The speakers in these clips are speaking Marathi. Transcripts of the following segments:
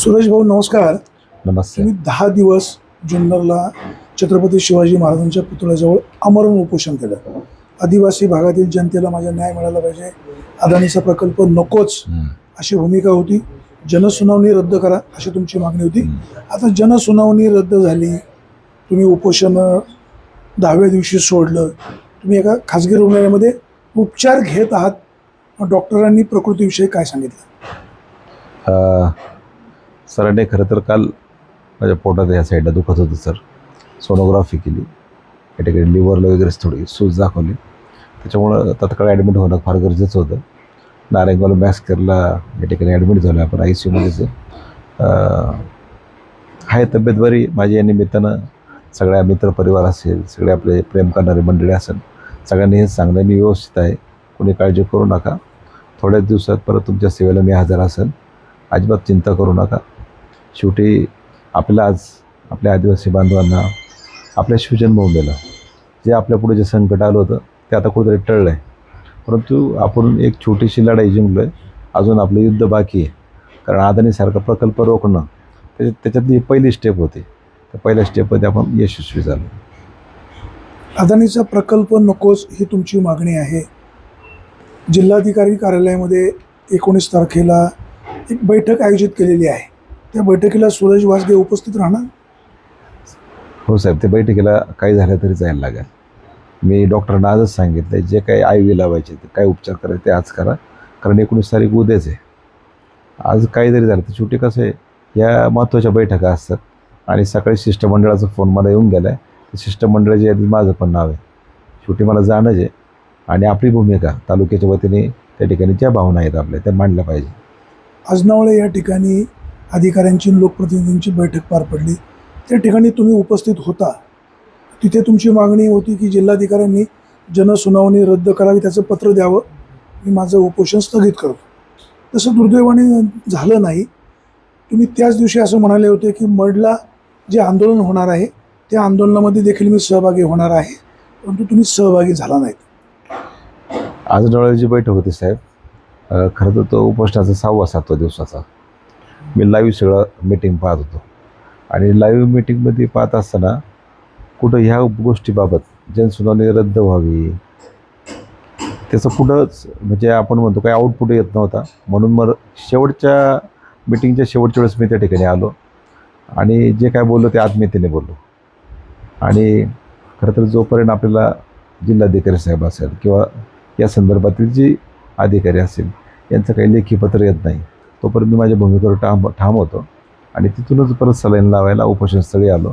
सुरेश भाऊ नमस्कार. नमस्ते. तुम्ही 10 दिवस जुन्नरला छत्रपती शिवाजी महाराजांच्या पुतळ्याजवळ आमरण उपोषण केलं. आदिवासी भागातील जनतेला माझा न्याय मिळाला पाहिजे, अदानीचा प्रकल्प नकोच अशी भूमिका होती. जनसुनावणी रद्द करा अशी तुमची मागणी होती. आता जनसुनावणी रद्द झाली, तुम्ही उपोषण 10व्या दिवशी सोडलं, तुम्ही एका खाजगी रुग्णालयामध्ये उपचार घेत आहात. डॉक्टरांनी प्रकृतीविषयी काय सांगितलं? सरांनी खरं तर काल माझ्या पोटात या साईडला दुखत होतं सर. सोनोग्राफी केली, या ठिकाणी लिव्हरला वगैरे थोडी सूज दाखवली. त्याच्यामुळं तात्काळ ॲडमिट होणं फार गरजेचं होतं. नारायणगाव मॅक्स केअरला या ठिकाणी ॲडमिट झालो आपण ICUमध्येच. आहे तब्येत बरी माझी. या निमित्तानं सगळ्या मित्रपरिवार असेल, सगळे आपले प्रेम करणारे मंडळी असेल, सगळ्यांनी हेच सांगणं मी व्यवस्थित आहे, कोणी काळजी करू नका, थोड्याच दिवसात परत तुमच्या सेवेला मी हजर असेल, अजिबात चिंता करू नका. शेवटी आपल्याला आज आपल्या आदिवासी बांधवांना आपल्या शिवजन्मभूमीला जे आपल्यापुढे जे संकट आलं होतं ते आता कुठेतरी टळलं आहे. परंतु आपण एक छोटीशी लढाई जिंकलो आहे. अजून आपलं युद्ध बाकी आहे. कारण अदानीसारखा प्रकल्प रोखणं त्याच्यातली पहिली स्टेप होती. त्या पहिल्या स्टेपमध्ये आपण यशस्वी झालो. अदानीचा प्रकल्प नकोच ही तुमची मागणी आहे. जिल्हाधिकारी कार्यालयामध्ये 19 तारखेला एक बैठक आयोजित केलेली आहे. त्या बैठकीला सुरेश वासगे उपस्थित राहणार? हो साहेब, त्या बैठकीला काही झालं तरी जायला लागेल. मी डॉक्टरांना आजच सांगितलं आहे, जे काही IV लावायचे ते काय उपचार करायचे ते आज करा. कारण 19 तारीख उद्याच आहे. आज काही जरी झालं तर शेवटी कसं आहे, या महत्त्वाच्या बैठका असतात. आणि सकाळी शिष्टमंडळाचा फोन मला येऊन गेला आहे. त्या शिष्टमंडळाच्या यादीत माझं पण नाव आहे. शेवटी मला जाणंच आहे. आणि आपली भूमिका तालुक्याच्या वतीने त्या ठिकाणी ज्या भावना आहेत आपल्या त्या मांडल्या पाहिजे. आजनावळे या ठिकाणी अधिकाऱ्यांची लोकप्रतिनिधींची बैठक पार पडली. त्या ठिकाणी तुम्ही उपस्थित होता. तिथे तुमची मागणी होती की जिल्हाधिकाऱ्यांनी जनसुनावणी रद्द करावी, त्याचं पत्र द्यावं, मी माझं उपोषण स्थगित करतो. तसं दुर्दैवाने झालं नाही. तुम्ही त्याच दिवशी असं म्हणाले होते की मडला जे आंदोलन होणार आहे त्या आंदोलनामध्ये देखील मी सहभागी होणार आहे, परंतु तुम्ही सहभागी झाला नाहीत. आजनावळे जी बैठक होती साहेब, खरं तर तो उपोषणाचा 6वा-7वा दिवसाचा. मी लाईव्ह सगळं मीटिंग पाहत होतो. आणि लाईव्ह मीटिंगमध्ये पाहत असताना कुठं ह्या गोष्टीबाबत जनसुनावणी रद्द व्हावी त्याचं कुठंच म्हणजे आपण म्हणतो काही आउटपुट येत नव्हता. म्हणून मग शेवटच्या मीटिंगच्या शेवटच्या वेळेस मी त्या ठिकाणी आलो आणि जे काय बोललो ते आत्मीयतेने बोललो. आणि खरं तर जोपर्यंत आपल्याला जिल्हाधिकारी साहेब असेल किंवा या संदर्भातील जी अधिकारी असेल यांचं काही लेखी पत्र येत नाही तोपर्यंत मी माझ्या भूमिकेवर ठाम होतो. आणि तिथूनच परत सलाईन लावायला उपोषणस्थळी आलो.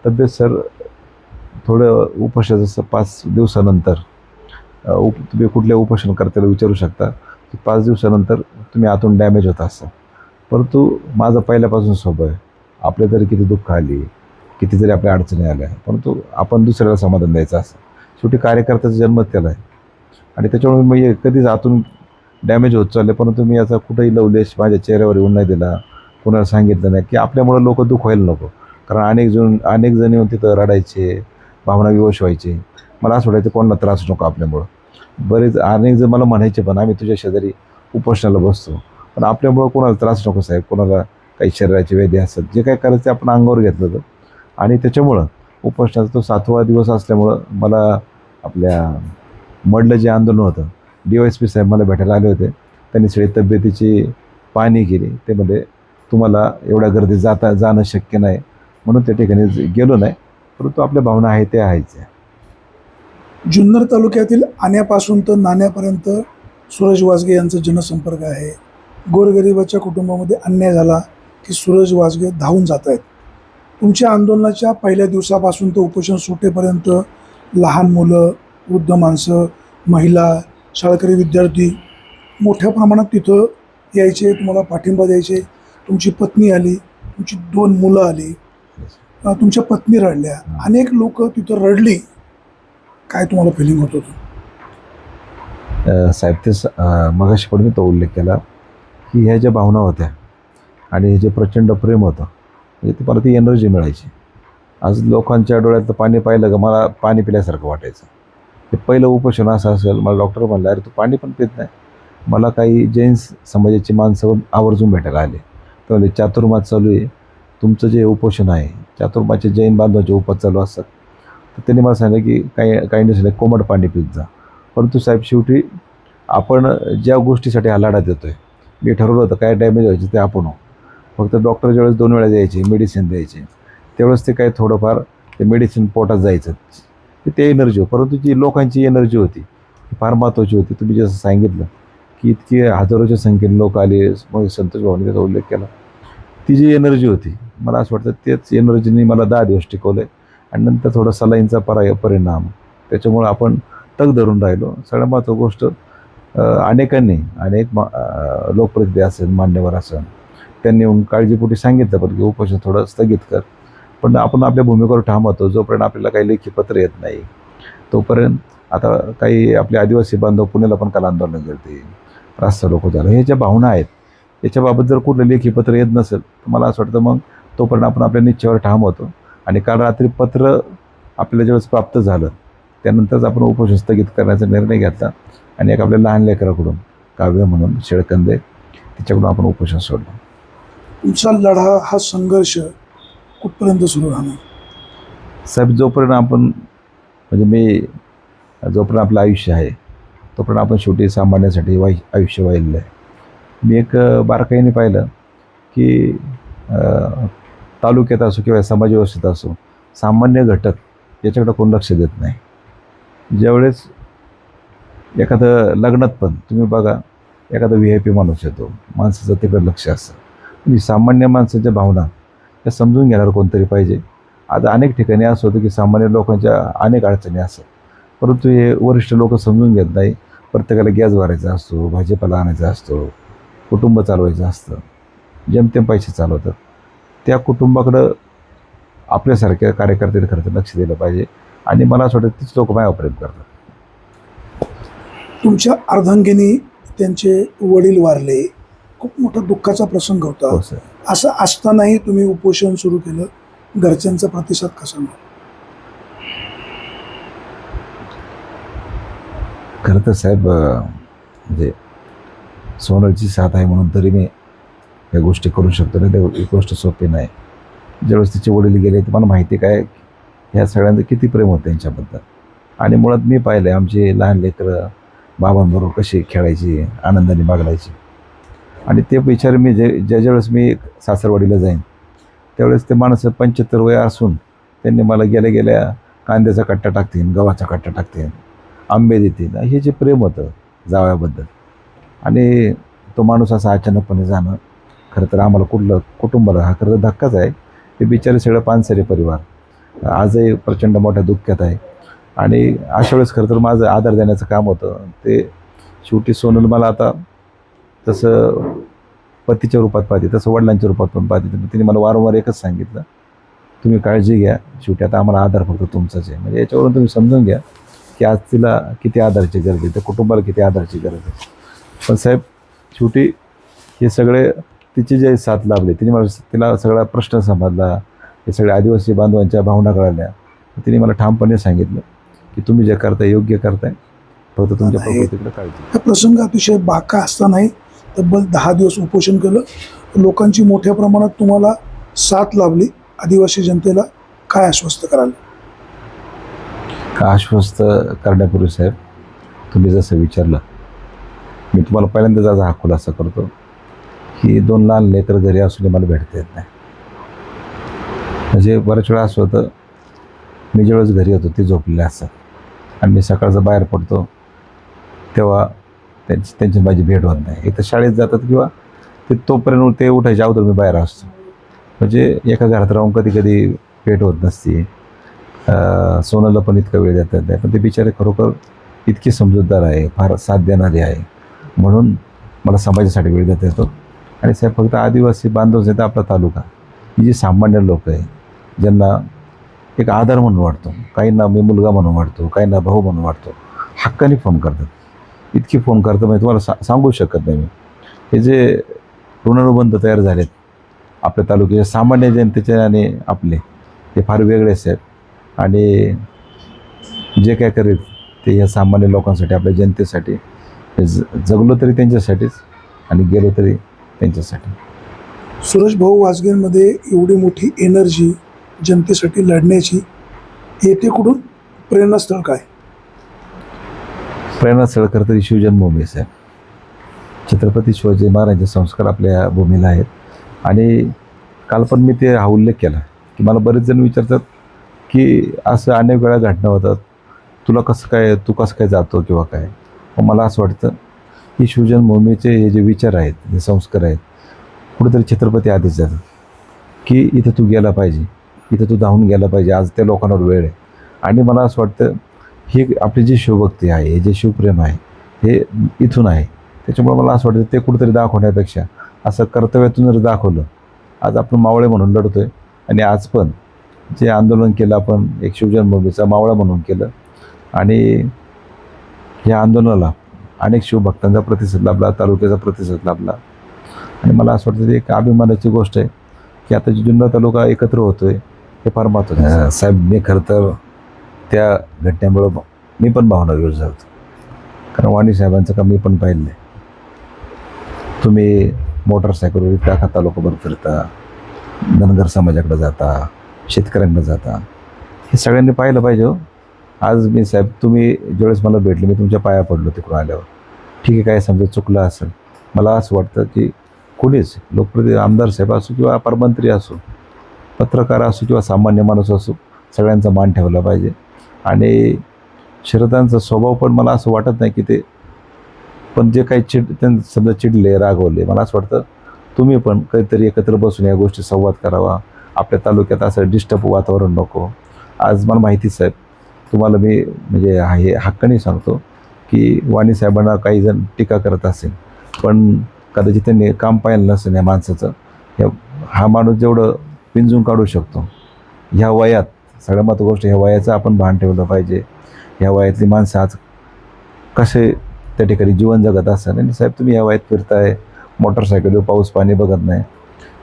तब्येत सर थोडं उपोषणाचं 5 दिवसानंतर तुम्ही कुठल्या उपोषणकर्त्याला विचारू शकता की 5 दिवसानंतर तुम्ही आतून डॅमेज होता असाल. परंतु माझा पहिल्यापासून स्वभाव आहे, आपल्या तरी किती दुःख आली, किती जरी आपल्या अडचणी आल्या, परंतु आपण दुसऱ्याला समाधान द्यायचं असं. शेवटी कार्यकर्त्याचा जन्मच त्याला आहे. आणि त्याच्यामुळे मी कधीच आतून डॅमेज होत चालले, परंतु मी याचा कुठंही लवलेश माझ्या चेहऱ्यावर येऊन नाही दिला, कोणाला सांगितलं नाही की आपल्यामुळं लोक दुःख व्हायला नको. कारण अनेक जण येऊन तिथं रडायचे, भावना विवश व्हायचे. मला असं वाटायचं कोणाला त्रास नको आपल्यामुळं. अनेक जण मला म्हणायचे पण आम्ही तुझ्या शेजारी उपोषणाला बसतो, पण आपल्यामुळं कोणाला त्रास नको साहेब, कोणाला काही शरीराची व्याधी असतात, जे काय करायचं ते आपण अंगावर घेतलं होतं. आणि त्याच्यामुळं उपोषणाचा तो 7वा दिवस असल्यामुळं मला आपल्या मडलं जे आंदोलन होतं, DYSP साहेब मला भेटायला आले होते. त्यांनी सगळी तब्येतीची पाहणी केली. ते म्हणजे तुम्हाला एवढ्या गर्दीत जाणं शक्य नाही, म्हणून त्या ठिकाणी गेलो नाही. परंतु आपल्या भावना आहे त्या आहेच. जुन्नर तालुक्यातील आण्यापासून तर नाण्यापर्यंत सुरेश वासगे यांचा जनसंपर्क आहे. गोरगरिबाच्या कुटुंबामध्ये अन्याय झाला की सुरेश वासगे धावून जात आहेत. तुमच्या आंदोलनाच्या पहिल्या दिवसापासून तर उपोषण सुटेपर्यंत लहान मुलं, वृद्ध माणसं, महिला, शाळकरी विद्यार्थी मोठ्या प्रमाणात तिथं यायचे, तुम्हाला पाठिंबा द्यायचे. तुमची पत्नी आली, तुमची 2 मुलं आली, तुमच्या पत्नी रडल्या, अनेक लोक तिथं रडली. काय तुम्हाला फिलिंग होत होतं? साहेब ते मगाशी पण मी तो उल्लेख केला की ह्या ज्या भावना होत्या आणि हे जे प्रचंड प्रेम होतं, म्हणजे तुम्हाला ती एनर्जी मिळायची. आज लोकांच्या डोळ्यातलं पाणी पाहिलं का मला पाणी पिल्यासारखं वाटायचं. ते पहिलं उपोषण असं असेल, मला डॉक्टर म्हणलं अरे तू पाणी पण पित नाही. मला काही जैन समाजाची माणसं आवर्जून भेटायला आले. तर म्हणजे चातुर्मास चालू आहे, तुमचं जे उपोषण आहे, चातुर्माचे जैन बांधवाचे उपास चालू असतात, तर त्यांनी मला सांगितलं की काही नसले कोमट पाणी पीत जा. परंतु साहेब शेवटी आपण ज्या गोष्टीसाठी हा लढा देतो आहे, मी ठरवलं होतं काय डॅमेज व्हायचं ते आपण हो. फक्त डॉक्टर ज्यावेळेस 2 वेळा द्यायचे, मेडिसिन द्यायचे, त्यावेळेस ते काही थोडंफार ते मेडिसिन पोटात जायचं, ते एनर्जी. परंतु जी लोकांची एनर्जी होती ती फार महत्त्वाची होती. तुम्ही जसं सांगितलं की इतके हजारोच्या संख्येने लोक आले, मग संतोष भाऊंनी त्याचा उल्लेख केला, ती जी एनर्जी होती, मला असं वाटतं तेच एनर्जीने मला 10 दिवस टिकवलं आहे. आणि नंतर थोडा सलाईनचा परिणाम, त्याच्यामुळं आपण तग धरून राहिलो. सगळ्यात महत्त्वाची गोष्ट, अनेकांनी लोकप्रतिनिधी असेल, मान्यवर असेल, त्यांनी येऊन काळजीपोटी सांगितलं पण की उपोषण थोडं स्थगित कर. पण आपण आपल्या भूमिकेवर ठाम होतो. जोपर्यंत आपल्याला काही लेखी पत्र येत नाही तोपर्यंत, आता काही आपले आदिवासी बांधव पुण्याला पण काल आंदोलन करते, रास्ता रोको झालं, हे ज्या भावना आहेत याच्याबाबत जर कुठलं लेखी पत्र येत नसेल तर मला असं वाटतं मग तोपर्यंत आपण आपल्या निश्चयावर ठाम होतो. आणि काल रात्री पत्र आपल्याला ज्यावेळेस प्राप्त झालं त्यानंतरच आपण उपोषण स्थगित करण्याचा निर्णय घेतला. आणि एक आपल्या लहान लेकराकडून, काव्य म्हणून शेळकंदे, तिच्याकडून आपण उपोषण सोडलं. तुमचा लढा, हा संघर्ष कुठपर्यंत सुरू राहणार? साहेब, जोपर्यंत आपण, म्हणजे जोपर्यंत आपलं आयुष्य आहे तोपर्यंत आपण शेवटी सामान्यासाठी आयुष्य वाहिलेलं आहे. मी एक बारकाईने पाहिलं की तालुक्यात असो किंवा समाजव्यवस्थेत असो, सामान्य घटक याच्याकडे कोण लक्ष देत नाही. ज्यावेळेस एखादं लग्नात पण तुम्ही बघा, एखादा VIP माणूस येतो, माणसाचं तिकडं लक्ष असतं. म्हणजे सामान्य माणसाच्या भावना त्या समजून घेणार कोणतरी पाहिजे. आता अनेक ठिकाणी असं होतं की सामान्य लोकांच्या अनेक अडचणी असतात, परंतु हे वरिष्ठ लोक समजून घेत नाही. प्रत्येकाला गॅस भरायचा असतो, भाजीपाला आणायचा असतो, कुटुंब चालवायचं असतं, जेमतेम पैसे चालवतात. त्या कुटुंबाकडं आपल्यासारख्या कार्यकर्त्यांनी खरं तर लक्ष दिलं पाहिजे. आणि मला असं वाटतं तीच लोक माझ्यावर प्रेम करतात. तुमच्या अर्धांगिनी त्यांचे वडील वारले, खूप मोठा दुःखाचा प्रसंग होता. हो सर. असं असतानाही तुम्ही उपोषण सुरू केलं, घरच्यांचा प्रतिसाद कसा मिळाला? खरं तर साहेब, म्हणजे सोनलची साथ आहे म्हणून तरी मी या गोष्टी करू शकतो. नाही तर ही गोष्ट सोपी नाही. ज्यावेळेस तिचे वडील गेले तर मला माहिती काय ह्या सगळ्यांचं किती प्रेम होतं त्यांच्याबद्दल. आणि मुळात मी पाहिलं आहे आमची लहान लेकरं बाबांबरोबर कशी खेळायची, आनंदाने बागडायची. आणि ते विचार मी ज्यावेळेस मी सासरवाडीला जाईन त्यावेळेस ते माणसं 75 वय असून त्यांनी मला गेल्या गेल्या कांद्याचा कट्टा टाकतील, गव्हाचा कट्टा टाकतील, आंबे देतील. हे जे प्रेम होतं जावयाबद्दल, आणि तो माणूस असा अचानकपणे जाणं, खरं तर आम्हाला कुठलं कुटुंबाला हा खरं तर धक्काच आहे. ते बिचारे सगळं पानसरे परिवार आजही प्रचंड मोठ्या दुःखात आहे. आणि अशा वेळेस खरं तर माझं आधार देण्याचं काम होतं. ते शेवटी सोनल मला आता तसं पतीच्या रूपात पाहते, तसं वडिलांच्या रूपात पण पाहते. तिने मला वारंवार एकच सांगितलं, तुम्ही काळजी घ्या, शेवटी आता आम्हाला आधार फक्त तुमचाच आहे. म्हणजे याच्यावरून तुम्ही समजून घ्या की आज तिला किती आधाराची गरज आहे, त्या कुटुंबाला किती आधाराची गरज आहे. पण साहेब, शेवटी हे सगळे तिची जे साथ लाभले, तिला सगळा प्रश्न समजला, हे सगळ्या आदिवासी बांधवांच्या भावना कळल्या. तिने मला ठामपणे सांगितलं की तुम्ही जे करताय योग्य करताय, फक्त तुमच्या प्रकृतीकडे काळजी. हा प्रसंग अतिशय बाका असतानाही तब्बल 10 दिवस उपोषण केलं. लोकांची मोठ्या प्रमाणात तुम्हाला साथ लाभली. आदिवासी जनतेला काय आश्वस्त कराल? आश्वस्त करण्यापूर्वी साहेब, तुम्ही जसं विचारलं, मी तुम्हाला पहिल्यांदाच आज हा खुलासा करतो की 2 लहान लेकरं घरी असून मला भेटता येत नाही. म्हणजे बऱ्याच वेळा असं होतं, मी ज्यावेळेस घरी होतो ते झोपलेले असतात आणि मी सकाळचं बाहेर पडतो तेव्हा त्यांची माझी भेट होत नाही. एक तर शाळेत जातात किंवा तोपर्यंत ते उठायच्या अगोदर मी बाहेर असतो. म्हणजे एका घरात राहून कधी कधी भेट होत नसते. सोनाला पण इतका वेळ देता येत नाही. पण ते बिचारे खरोखर इतकी समजूतदार आहे, फार साथ देणारी आहे, म्हणून मला समाजासाठी वेळ देता येतो. आणि साहेब, फक्त आदिवासी बांधवच येतं आपला तालुका, ही जी सामान्य लोक आहे ज्यांना एक आधार म्हणून वाटतो, काहींना मी मुलगा म्हणून वाटतो, काहींना भाऊ म्हणून वाटतो, हक्काने फोन करतात. इतकी फोन करतो म्हणजे तुम्हाला सांगू शकत नाही मी. हे जे ऋणानुबंध तयार झालेत आपल्या तालुक्याच्या सामान्य जनतेचे आणि आपले, ते फार वेगळे आहेत. आणि जे काय करेल ते या सामान्य लोकांसाठी, आपल्या जनतेसाठी, जगलो तरी त्यांच्यासाठीच आणि गेलो तरी त्यांच्यासाठी. सुरेश भाऊ वाजगेंमध्ये एवढी मोठी एनर्जी जनतेसाठी लढण्याची येते कुठून? प्रेरणास्थळ काय? प्रेरणास्थळ खरं तर शिवजन्मभूमी आहे. छत्रपती शिवाजी महाराजांचे संस्कार आपल्या भूमीला आहेत. आणि काल पण मी ते हा उल्लेख केला की मला बरेच जण विचारतात की असं अनेक वेळा घटना होतात, तू कसं काय जातो किंवा काय. मग मला असं वाटतं की शिवजन्मभूमीचे हे जे विचार आहेत, जे संस्कार आहेत, कुठेतरी छत्रपती आधीच जातात की इथं तू गेला पाहिजे, इथं तू धावून गेला पाहिजे. आज त्या लोकांवर वेळ आहे. आणि मला असं वाटतं ही आपली जी शिवभक्ती आहे, हे जे शिवप्रेम आहे, हे इथून आहे. त्याच्यामुळे मला असं वाटतं ते कुठेतरी दाखवण्यापेक्षा असं कर्तव्यातून जर दाखवलं. आज आपण मावळे म्हणून लढतोय आणि आज पण जे आंदोलन केलं आपण एक शिवजन्मभूमीचा मावळा म्हणून केलं आणि या आंदोलनाला अनेक शिवभक्तांचा प्रतिसाद लाभला, तालुक्याचा प्रतिसाद लाभला. आणि मला असं वाटतं एक अभिमानाची गोष्ट आहे की आता जुन्नर तालुका एकत्र होतोय, हे फार महत्त्वाचं आहे. साहेब, मी खरं तर त्या घटनेमुळं मी पण भावनाविर झालो, कारण वाणी साहेबांचं काम मी पण पाहिलं आहे. तुम्ही मोटरसायकलवर त्या तालुकाभर फिरता, धनगर समाजाकडे जाता, शेतकऱ्यांकडे जाता, हे सगळ्यांनी पाहिलं पाहिजे हो. आज मी साहेब, तुम्ही ज्यावेळेस मला भेटले, मी तुमच्या पाया पडलो तिकडून आल्यावर. ठीक आहे, काय समजा चुकलं असेल. मला असं वाटतं की कोणीच लोकप्रतिनिधी, आमदार साहेब असो किंवा पारमंत्री असो, पत्रकार असो किंवा सामान्य माणूस असो, सगळ्यांचा मान ठेवला पाहिजे. आणि शरदांचा स्वभाव पण मला असं वाटत नाही की ते पण जे काही समजा चिडले, रागवले, मला असं वाटतं तुम्ही पण काहीतरी एकत्र बसून या गोष्टी संवाद करावा. आपल्या तालुक्यात असं डिस्टर्ब वातावरण नको. आज मला माहितीच साहेब, तुम्हाला मी म्हणजे हे हक्काने सांगतो की वाणी साहेबांना काही जण टीका करत असेल, पण कदाचित त्यांनी काम पाहिलं नसेल या माणसाचं. हा माणूस जेवढं पिंजून काढू शकतो ह्या वयात, सगळ्यात महत्त्वाची गोष्ट ह्या वयाचं आपण भान ठेवलं पाहिजे. ह्या वयातली माणसं आज कसे त्या ठिकाणी जीवन जगत असेल. आणि साहेब, तुम्ही ह्या वयात फिरताय, मोटरसायकलवर पाऊस पाणी बघत नाही,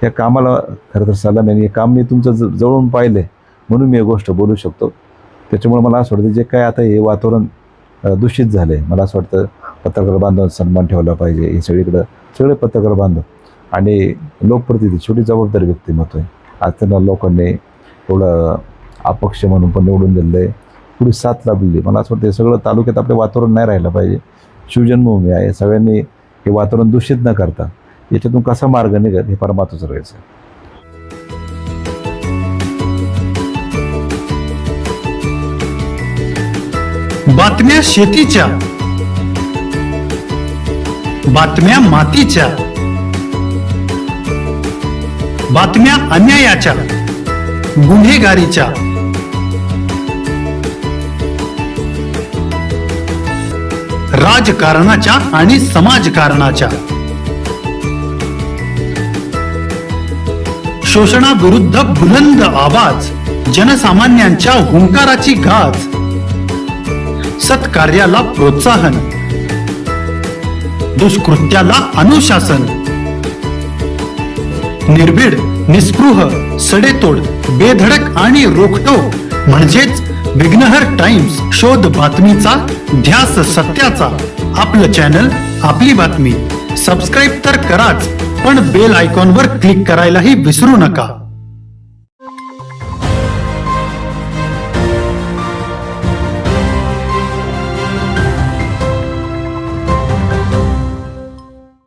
या कामाला खरं तर सलाम आहे. हे काम मी तुमचं जवळून पाहिलं आहे म्हणून मी ही गोष्ट बोलू शकतो. त्याच्यामुळे मला असं वाटतं जे काय आता हे वातावरण दूषित झालं आहे, मला असं वाटतं पत्रकार बांधवांचा सन्मान ठेवला पाहिजे. हे सगळे पत्रकार बांधव आणि लोकप्रतिनिधी शेवटी जबाबदारी व्यक्तिमत्व आहे. आज त्यांना लोकांनी एवढं अपक्ष म्हणून पण निवडून दिलं आहे, पुढे साथ लाभलेली. मला असं वाटतं हे सगळं तालुक्यात आपलं वातावरण नाही राहिलं पाहिजे. शिवजन्मभूमी आहे, सगळ्यांनी हे वातावरण दूषित न करता याच्यातून कसा मार्ग निघेल हे फार महत्त्वाचं राहायचं. बातम्या शेतीच्या, बातम्या मातीच्या, बातम्या अन्यायाच्या, गुन्हेगारीच्या, राजकारणाच्या आणि समाजकारणाच्या, शोषणाविरुद्ध बुलंद आवाज, जनसामान्यांच्या हुंकाराची गाज, सत्कार्याला प्रोत्साहन, दुष्कृत्याला अनुशासन, निर्भीड, निस्पृह, सडेतोड, बेधडक आणि रोखटोक म्हणजेच विघ्नहर टाइम्स. शोध बातमीचा, ध्यास सत्याचा. आपलं चॅनल, आपली बातमी. सबस्क्राईब तर कराच, पण बेल आयकॉनवर क्लिक करायलाही विसरू नका.